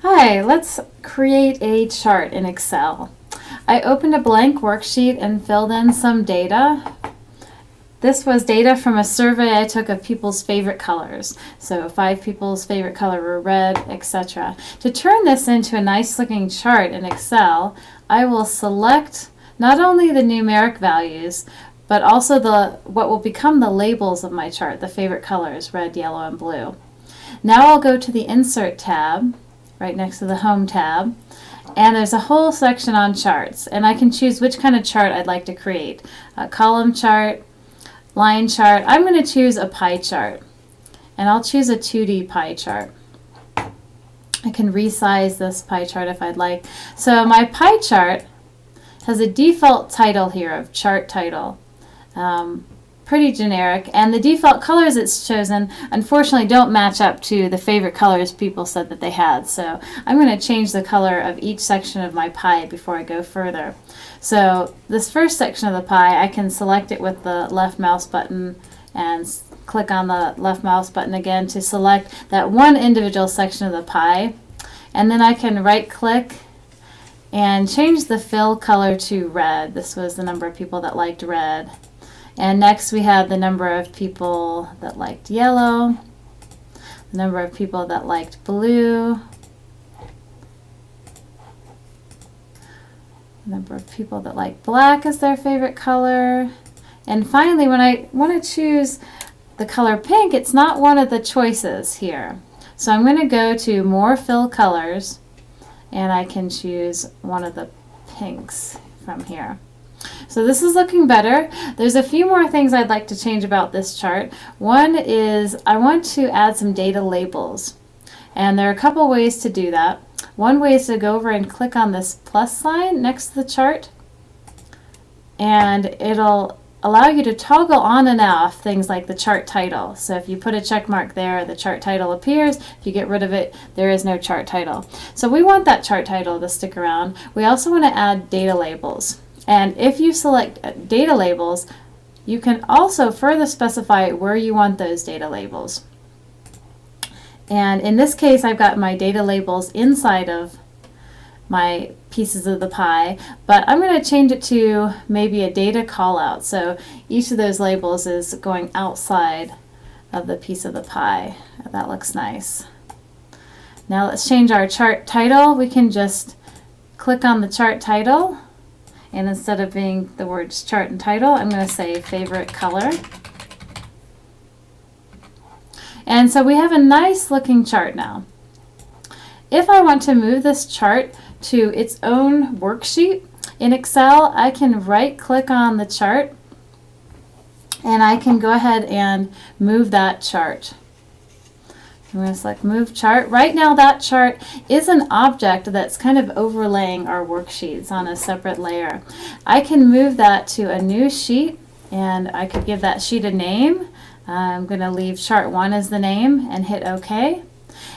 Hi, let's create a chart in Excel. I opened a blank worksheet and filled in some data. This was data from a survey I took of people's favorite colors. So 5 people's favorite color were red, etc. To turn this into a nice looking chart in Excel, I will select not only the numeric values, but also what will become the labels of my chart, the favorite colors, red, yellow, and blue. Now I'll go to the Insert tab, right next to the Home tab, and there's a whole section on charts, and I can choose which kind of chart I'd like to create. A column chart, line chart. I'm going to choose a pie chart, and I'll choose a 2D pie chart. I can resize this pie chart if I'd like. So my pie chart has a default title here of chart title. Pretty generic, and the default colors it's chosen unfortunately don't match up to the favorite colors people said that they had. So I'm going to change the color of each section of my pie before I go further. So this first section of the pie, I can select it with the left mouse button and click on the left mouse button again to select that one individual section of the pie, and then I can right click and change the fill color to red. This was the number of people that liked red. And next we have the number of people that liked yellow, the number of people that liked blue, the number of people that like black as their favorite color. And finally, when I want to choose the color pink, it's not one of the choices here. So I'm going to go to More Fill Colors, and I can choose one of the pinks from here. So this is looking better. There's a few more things I'd like to change about this chart. One is I want to add some data labels, and there are a couple ways to do that. One way is to go over and click on this plus sign next to the chart, and it'll allow you to toggle on and off things like the chart title. So if you put a check mark there, the chart title appears. If you get rid of it, there is no chart title. So we want that chart title to stick around. We also want to add data labels. And if you select data labels, you can also further specify where you want those data labels. And in this case, I've got my data labels inside of my pieces of the pie, but I'm going to change it to maybe a data callout. So each of those labels is going outside of the piece of the pie. That looks nice. Now let's change our chart title. We can just click on the chart title, and instead of being the words chart and title, I'm going to say favorite color. And so we have a nice looking chart now. If I want to move this chart to its own worksheet in Excel, I can right click on the chart, and I can go ahead and move that chart. I'm going to select Move Chart. Right now that chart is an object that's kind of overlaying our worksheets on a separate layer. I can move that to a new sheet, and I could give that sheet a name. I'm going to leave Chart 1 as the name and hit OK.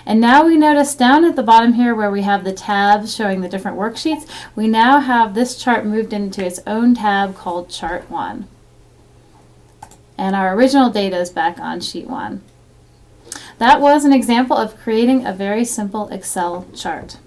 And now we notice down at the bottom here where we have the tabs showing the different worksheets, we now have this chart moved into its own tab called Chart 1. And our original data is back on Sheet 1. That was an example of creating a very simple Excel chart.